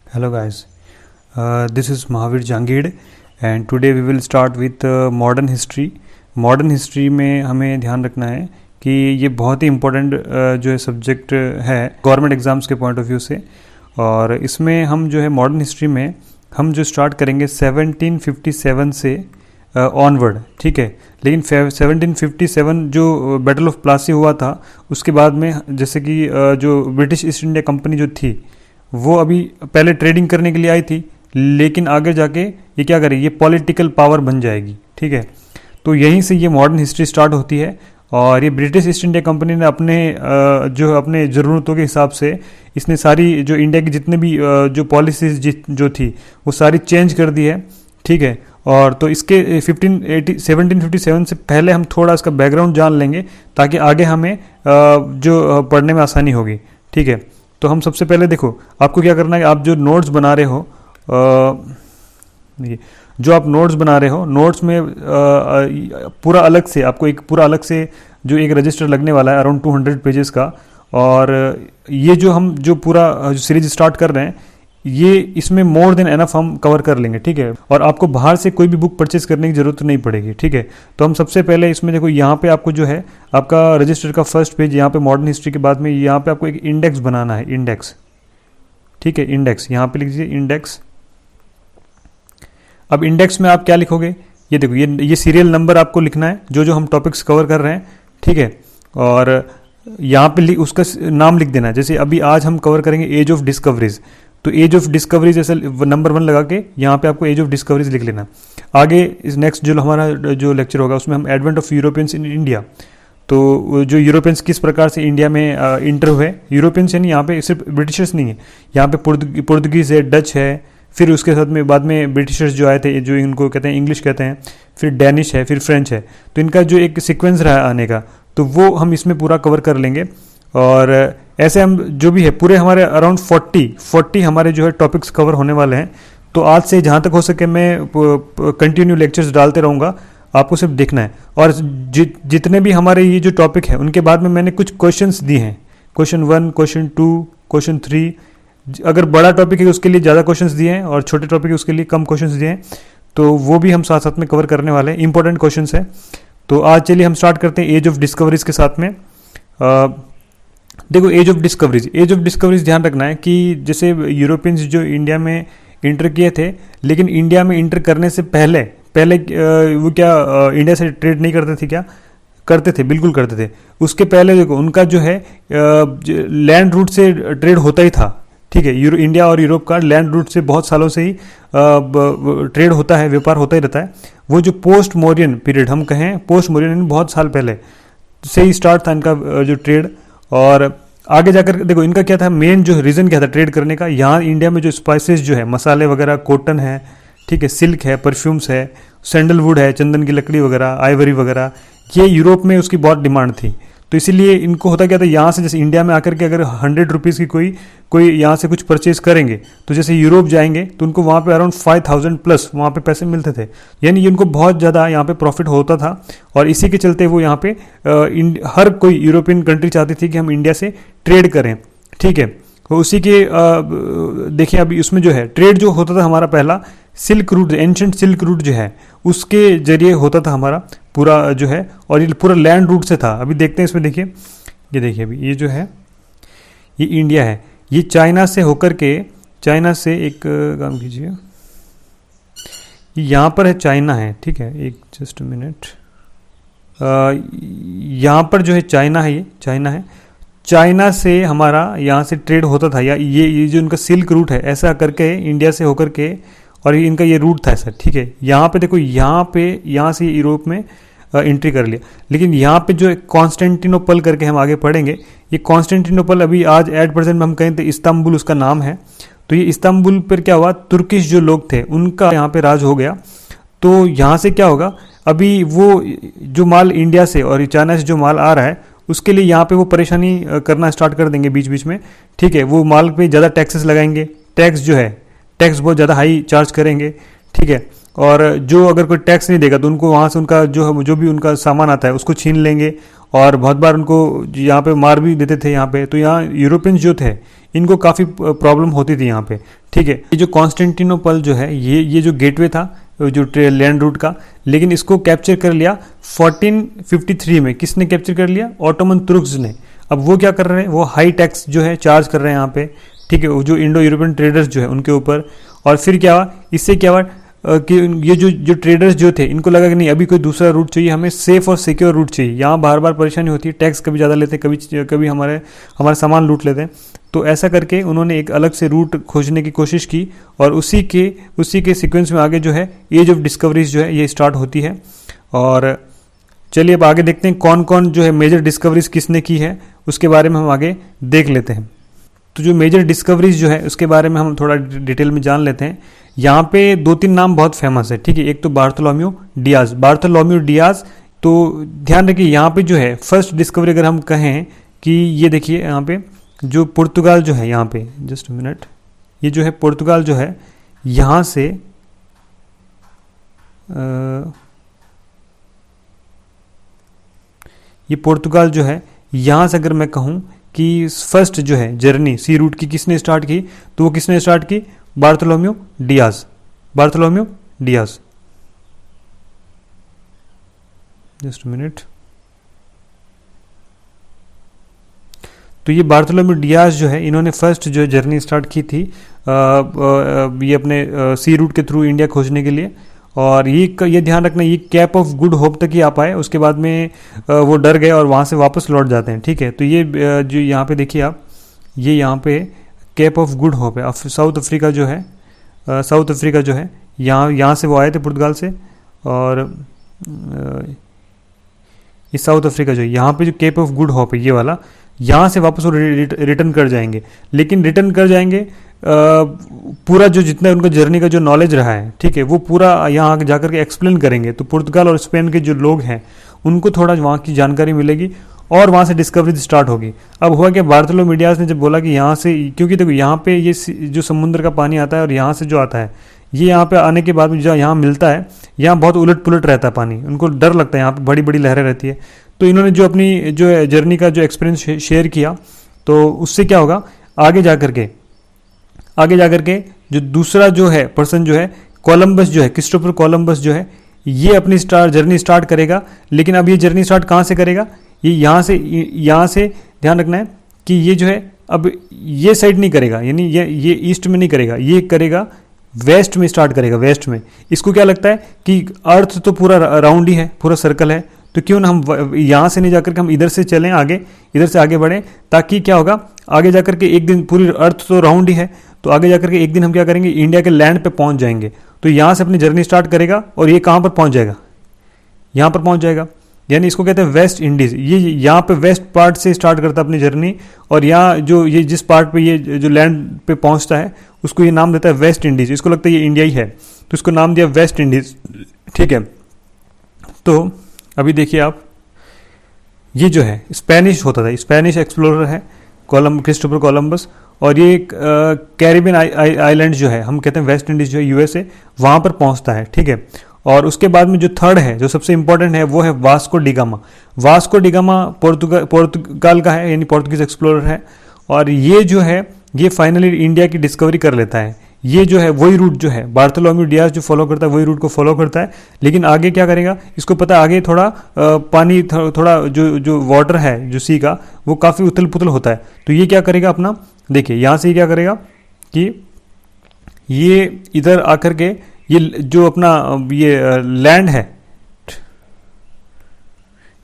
Hello guys, this is Mahavir Jangid and today we will start with modern history. Modern history में हमें ध्यान रखना है कि ये बहुत ही इम्पोर्टेंट जो है सब्जेक्ट है गवर्नमेंट एग्ज़ाम्स के पॉइंट ऑफ व्यू से। और इसमें हम जो है मॉडर्न हिस्ट्री में हम जो स्टार्ट करेंगे 1757 से ऑनवर्ड, ठीक है। लेकिन 1757 जो बैटल ऑफ प्लासी हुआ था उसके बाद में जैसे कि जो ब्रिटिश ईस्ट इंडिया कंपनी जो थी वो अभी पहले ट्रेडिंग करने के लिए आई थी, लेकिन आगे जाके ये क्या करेगी, ये पॉलिटिकल पावर बन जाएगी, ठीक है। तो यहीं से ये मॉडर्न हिस्ट्री स्टार्ट होती है। और ये ब्रिटिश ईस्ट इंडिया कंपनी ने अपने ज़रूरतों के हिसाब से इसने सारी जो इंडिया की जितने भी जो पॉलिसीज जो थी वो सारी चेंज कर दी है, ठीक है। और तो इसके 1757 से पहले हम थोड़ा इसका बैकग्राउंड जान लेंगे ताकि आगे हमें जो पढ़ने में आसानी होगी, ठीक है। तो हम सबसे पहले देखो, आपको क्या करना है, आप जो नोट्स बना रहे हो नोट्स में पूरा अलग से आपको एक पूरा अलग से जो एक रजिस्टर लगने वाला है अराउंड 200 पेजेस का। और ये जो हम जो पूरा जो सीरीज स्टार्ट कर रहे हैं ये इसमें मोर देन एनफ हम कवर कर लेंगे, ठीक है। और आपको बाहर से कोई भी बुक परचेज करने की जरूरत नहीं पड़ेगी, ठीक है। तो हम सबसे पहले इसमें देखो, यहाँ पे आपको जो है आपका रजिस्टर का फर्स्ट पेज, यहाँ पे मॉडर्न हिस्ट्री के बाद में यहाँ पे आपको एक इंडेक्स बनाना है, इंडेक्स, ठीक है। इंडेक्स यहाँ पे लिख दीजिए, इंडेक्स। अब इंडेक्स में आप क्या लिखोगे, ये देखो, ये सीरियल नंबर आपको लिखना है जो जो हम टॉपिक्स कवर कर रहे हैं, ठीक है। और यहाँ पे उसका नाम लिख देना है। जैसे अभी आज हम कवर करेंगे एज ऑफ डिस्कवरीज, तो एज ऑफ डिस्कवरीज ऐसा नंबर 1 लगा के यहाँ पे आपको एज ऑफ डिस्कवरीज लिख लेना। आगे इस नेक्स्ट जो हमारा जो लेक्चर होगा उसमें हम advent of Europeans in India, तो जो यूरोपियंस किस प्रकार से इंडिया में इंटर हुए। यूरोपियंस यानी यहाँ पे सिर्फ ब्रिटिशर्स नहीं है, यहाँ पे पुर्तगीज है, डच है, फिर उसके साथ में बाद में ब्रिटिशर्स जो आए थे जो इनको कहते हैं इंग्लिश कहते हैं, फिर डैनिश है, फिर फ्रेंच है। तो इनका जो एक सीक्वेंस रहा आने का तो वो हम इसमें पूरा कवर कर लेंगे। और ऐसे हम जो भी है पूरे हमारे अराउंड 40 हमारे जो है टॉपिक्स कवर होने वाले हैं। तो आज से जहाँ तक हो सके मैं कंटिन्यू लेक्चर्स डालते रहूँगा, आपको सिर्फ देखना है। और जितने भी हमारे ये जो टॉपिक है उनके बाद में मैंने कुछ क्वेश्चंस दिए हैं, क्वेश्चन 1, क्वेश्चन 2, क्वेश्चन 3। अगर बड़ा टॉपिक है उसके लिए ज़्यादा क्वेश्चंस दिए हैं और छोटे टॉपिक है उसके लिए कम क्वेश्चंस दिए हैं, तो वो भी हम साथ साथ में कवर करने वाले हैं, इंपॉर्टेंट क्वेश्चंस है। तो आज चलिए हम स्टार्ट करते हैं एज ऑफ डिस्कवरीज के साथ में। देखो, एज ऑफ डिस्कवरीज ध्यान रखना है कि जैसे यूरोपियंस जो इंडिया में इंटर किए थे, लेकिन इंडिया में इंटर करने से पहले वो क्या इंडिया से ट्रेड नहीं करते थे, क्या करते थे? बिल्कुल करते थे। उसके पहले देखो उनका जो है लैंड रूट से ट्रेड होता ही था, ठीक है। इंडिया और यूरोप का लैंड रूट से बहुत सालों से ही ट्रेड होता है, व्यापार होता ही रहता है। वो जो पोस्ट मौर्यन पीरियड हम कहें, पोस्ट मौर्यन बहुत साल पहले से ही स्टार्ट था इनका जो ट्रेड। और आगे जाकर देखो इनका क्या था, मेन जो रीज़न क्या था ट्रेड करने का। यहाँ इंडिया में जो स्पाइसेस जो है, मसाले वगैरह, कॉटन है, ठीक है, सिल्क है, परफ्यूम्स है, सैंडलवुड है, चंदन की लकड़ी वगैरह, आइवरी वगैरह, ये यूरोप में उसकी बहुत डिमांड थी। तो इसीलिए इनको होता क्या था, यहाँ से जैसे इंडिया में आकर के अगर 100 रुपीज़ की कोई यहाँ से कुछ परचेज करेंगे तो जैसे यूरोप जाएंगे तो उनको वहाँ पे अराउंड 5000 प्लस वहाँ पे पैसे मिलते थे। यानी उनको बहुत ज़्यादा यहाँ पे प्रॉफिट होता था। और इसी के चलते वो यहाँ पे हर कोई यूरोपियन कंट्री चाहती थी कि हम इंडिया से ट्रेड करें, ठीक है। तो उसी के देखिए अभी उसमें जो है ट्रेड जो होता था हमारा पहला silk route, ancient silk route जो है उसके जरिए होता था हमारा पूरा जो है, और ये पूरा लैंड रूट से था। अभी देखते हैं इसमें, देखिए ये देखिए अभी ये जो है ये इंडिया है, ये चाइना से होकर के, चाइना से एक काम कीजिए, यहाँ पर है चाइना है, ठीक है, एक जस्ट मिनट, यहाँ पर जो है चाइना है, ये चाइना है। चाइना से हमारा यहाँ से ट्रेड होता था, या ये जो इनका सिल्क रूट है ऐसा करके इंडिया से होकर के, और इनका ये रूट था सर, ठीक है। यहाँ पे देखो, यहाँ से यूरोप में एंट्री कर लिया। लेकिन यहाँ पे जो कॉन्स्टेंटिनोपल करके हम आगे पढ़ेंगे, ये कॉन्स्टेंटिनोपल अभी आज एट प्रेजेंट में हम कहें तो इस्तांबुल उसका नाम है। तो ये इस्तांबुल पर क्या हुआ, तुर्किश जो लोग थे उनका यहाँ पे राज हो गया। तो यहाँ से क्या होगा, अभी वो जो माल इंडिया से और चाइना से जो माल आ रहा है उसके लिए यहाँ पे वो परेशानी करना स्टार्ट कर देंगे बीच बीच में, ठीक है। वो माल पे ज़्यादा टैक्सेस लगाएंगे, टैक्स बहुत ज़्यादा हाई चार्ज करेंगे, ठीक है। और जो अगर कोई टैक्स नहीं देगा तो उनको वहाँ से उनका जो भी उनका सामान आता है उसको छीन लेंगे और बहुत बार उनको यहाँ पे मार भी देते थे यहाँ पे। तो यहाँ यूरोपियंस जो थे इनको काफ़ी प्रॉब्लम होती थी यहाँ पे, ठीक है। ये जो कॉन्स्टेंटिनोपल जो है ये जो गेटवे था जो लैंड रूट का, लेकिन इसको कैप्चर कर लिया 1453 में। किसने कैप्चर कर लिया? ऑटोमन तुर्क्स ने। अब वो क्या कर रहे हैं, वो हाई टैक्स जो है चार्ज कर रहे हैं यहाँ पे, ठीक है, जो इंडो यूरोपियन ट्रेडर्स जो है उनके ऊपर। और फिर क्या हुआ, इससे क्या हुआ कि ये जो ट्रेडर्स जो थे इनको लगा कि नहीं अभी कोई दूसरा रूट चाहिए, हमें सेफ और सिक्योर रूट चाहिए। यहाँ बार बार परेशानी होती है, टैक्स कभी ज़्यादा लेते हैं, कभी हमारे सामान लूट लेते हैं। तो ऐसा करके उन्होंने एक अलग से रूट खोजने की कोशिश की और उसी के सीक्वेंस में आगे जो है एज ऑफ डिस्कवरीज जो है ये स्टार्ट होती है। और चलिए अब आगे देखते हैं कौन कौन जो है मेजर डिस्कवरीज किसने की है, उसके बारे में हम आगे देख लेते हैं। तो जो मेजर डिस्कवरीज जो है उसके बारे में हम थोड़ा डिटेल में जान लेते हैं। यहाँ पे 2-3 नाम बहुत फेमस है, ठीक है। एक तो बार्थोलोम्यू डियाज। तो ध्यान रखिए यहाँ पे जो है फर्स्ट डिस्कवरी अगर हम कहें कि ये देखिए यहाँ पे जो पुर्तगाल जो है, यहाँ पे जस्ट मिनट, ये जो है पुर्तगाल जो है यहाँ से ये पुर्तगाल जो है यहाँ से अगर मैं कहूँ कि फर्स्ट जो है जर्नी सी रूट की किसने स्टार्ट की, तो वो किसने स्टार्ट की? Bartholomew Diaz. Just minute. तो ये बार्थोलोम्यू डियाज जो है इन्होंने फर्स्ट जो है जर्नी स्टार्ट की थी ये अपने सी रूट के थ्रू इंडिया खोजने के लिए। और ये ध्यान रखना, ये कैप ऑफ गुड होप तक ही आ पाए, उसके बाद में वो डर गए और वहाँ से वापस लौट जाते हैं, ठीक है। तो ये जो यहाँ पे देखिए आप, ये यहाँ पे कैप ऑफ गुड होप है। साउथ अफ्रीका जो है यहाँ से वो आए थे पुर्तगाल से। और ये साउथ अफ्रीका जो है यहाँ पे जो केप ऑफ गुड होप है ये वाला, यहाँ से वापस वो रिटर्न कर जाएंगे। लेकिन रिटर्न कर जाएंगे पूरा जो जितना उनका जर्नी का जो नॉलेज रहा है, ठीक है, वो पूरा यहाँ जाकर के एक्सप्लेन करेंगे। तो पुर्तगाल और स्पेन के जो लोग हैं उनको थोड़ा वहाँ की जानकारी मिलेगी और वहाँ से डिस्कवरी स्टार्ट होगी। अब हुआ कि बार्थोलोम्यू डियाज ने जब बोला कि यहाँ से, क्योंकि देखो यहाँ पे ये जो समुद्र का पानी आता है और यहाँ से जो आता है, ये यहाँ पे आने के बाद में जो यहाँ मिलता है, यहाँ बहुत उलट पुलट रहता है पानी, उनको डर लगता है, यहाँ पे बड़ी बड़ी लहरें रहती है। तो इन्होंने जो अपनी जो जर्नी का जो एक्सपीरियंस शेयर किया, तो उससे क्या होगा, आगे जा करके जो दूसरा जो है पर्सन जो है कोलंबस जो है, क्रिस्टोफर कोलंबस जो है, ये अपनी जर्नी स्टार्ट करेगा। लेकिन अब ये जर्नी स्टार्ट कहाँ से करेगा? ये यहाँ से ध्यान रखना है कि ये जो है अब ये साइड नहीं करेगा, यानी ये ईस्ट में नहीं करेगा, ये करेगा वेस्ट में स्टार्ट करेगा, वेस्ट में। इसको क्या लगता है कि अर्थ तो पूरा राउंड ही है, पूरा सर्कल है, तो क्यों ना हम यहाँ से नहीं जाकर के हम इधर से चलें आगे, इधर से आगे बढ़ें, ताकि क्या होगा आगे जाकर के एक दिन, पूरी अर्थ तो राउंड ही है, तो आगे जाकर के एक दिन हम क्या करेंगे, इंडिया के लैंड पे पहुंच जाएंगे। तो यहाँ से अपनी जर्नी स्टार्ट करेगा और ये कहाँ पर पहुंच जाएगा? यहाँ पर पहुंच जाएगा, यानी इसको कहते हैं वेस्ट इंडीज। ये यहाँ पे वेस्ट पार्ट से स्टार्ट करता है अपनी जर्नी, और यहाँ जो ये जिस पार्ट पे ये जो लैंड पे पहुंचता है उसको ये नाम देता है वेस्ट इंडीज। इसको लगता है ये इंडिया ही है, तो इसको नाम दिया वेस्ट इंडीज, ठीक है। तो अभी देखिए आप, ये जो है स्पेनिश होता था, स्पेनिश एक्सप्लोरर है क्रिस्टोफर कोलंबस, और ये कैरिबियन आइलैंड जो है, हम कहते हैं वेस्ट इंडीज जो है यूएसए, वहाँ पर पहुँचता है, ठीक है। और उसके बाद में जो थर्ड है, जो सबसे इंपॉर्टेंट है, वो है Vasco da Gama. Vasco da Gama Portugal का है, यानी पोर्तुगीज एक्सप्लोरर है, और ये जो है ये फाइनली इंडिया की डिस्कवरी कर लेता है। ये जो है वही रूट जो है बार्थोलोम्यू डियाज जो फॉलो करता है, वही रूट को फॉलो करता है। लेकिन आगे क्या करेगा, इसको पता है आगे थोड़ा पानी, थोड़ा जो वाटर है जो सी का, वो काफ़ी उथल पुथल होता है। तो ये क्या करेगा अपना, देखिए यहाँ से क्या करेगा कि ये इधर आकर के ये जो अपना ये लैंड है,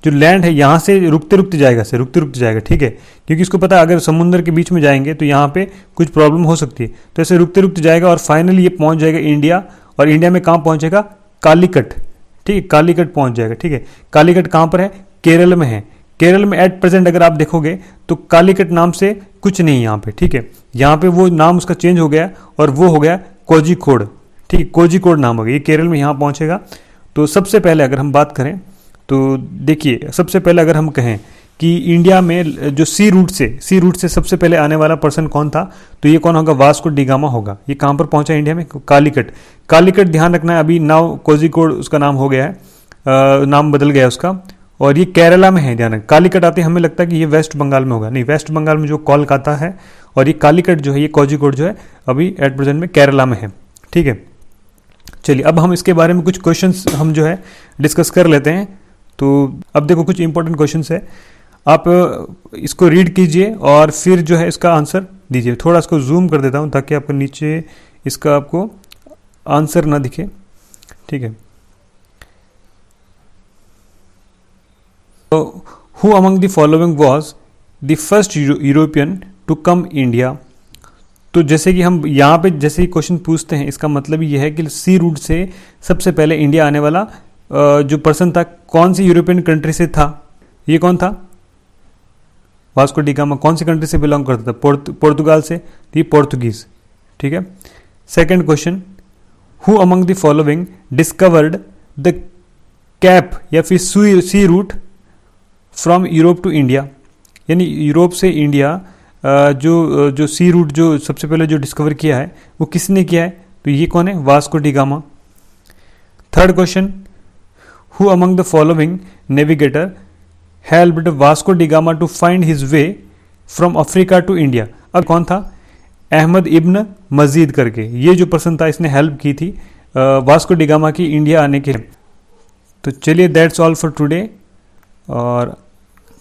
जो लैंड है यहाँ से रुकते रुकते जाएगा, ठीक है, क्योंकि इसको पता है अगर समुद्र के बीच में जाएंगे तो यहाँ पे कुछ प्रॉब्लम हो सकती है। तो ऐसे रुकते रुकते जाएगा और फाइनली ये पहुँच जाएगा इंडिया। और इंडिया में कहाँ पहुँचेगा? कालीकट, ठीक है, कालीकट पहुँच जाएगा, ठीक है। कालीकट कहाँ पर है? केरल में है। केरल में एट प्रेजेंट अगर आप देखोगे तो कालीकट नाम से कुछ नहीं है यहाँ पे, ठीक है। यहाँ पे वो नाम उसका चेंज हो गया और वो हो गया कोझिकोड, ठीक है, कोझिकोड नाम हो गया। ये केरल में यहाँ पहुँचेगा। तो सबसे पहले अगर हम बात करें तो देखिए, सबसे पहले अगर हम कहें कि इंडिया में जो सी रूट से सबसे पहले आने वाला पर्सन कौन था, तो ये कौन होगा? वास्को डिगामा होगा। ये कहाँ पर पहुंचा इंडिया में? कालीकट ध्यान रखना है, अभी नाउ कोझिकोड उसका नाम हो गया है, नाम बदल गया उसका। और ये केरला में है। ध्यान रखें, कालीकट आते हमें लगता है कि ये वेस्ट बंगाल में होगा, नहीं, वेस्ट बंगाल में जो कोलकाता है, और ये कालीकट जो है, ये कोझिकोड जो है अभी एट प्रेजेंट में केरला में है। ठीक है, चलिए अब हम इसके बारे में कुछ क्वेश्चंस हम जो है डिस्कस कर लेते हैं। तो अब देखो कुछ इंपॉर्टेंट क्वेश्चंस है, आप इसको रीड कीजिए और फिर जो है इसका आंसर दीजिए। थोड़ा इसको जूम कर देता हूँ ताकि आपको नीचे इसका आपको आंसर ना दिखे। ठीक है, तो who among the following was the first European to come India. तो जैसे कि हम यहाँ पे जैसे ही क्वेश्चन पूछते हैं, इसका मतलब ये है कि सी रूट से सबसे पहले इंडिया आने वाला जो पर्सन था, कौन सी यूरोपियन कंट्री से था? ये कौन था? वास्को डी गामा कौन सी कंट्री से बिलोंग करता था? पोर्तुगाल से, ये पोर्तुगीज। ठीक है, second question, who among the following discovered the cape या फिर sea route from Europe to India. यानी यूरोप से इंडिया जो सी रूट जो सबसे पहले जो डिस्कवर किया है वो किसने किया है? तो ये कौन है? Vasco da Gama. Third question, who among the following navigator helped Vasco da Gama to find his way from Africa to India. अब कौन था? अहमद इब्न मजीद करके, ये जो पर्सन था इसने हेल्प की थी वास्को डी गामा की इंडिया आने के लिए। तो चलिए, दैट्स ऑल फॉर टुडे और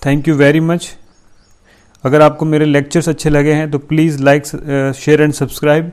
थैंक यू वेरी मच। अगर आपको मेरे लेक्चर्स अच्छे लगे हैं तो please like, share and subscribe.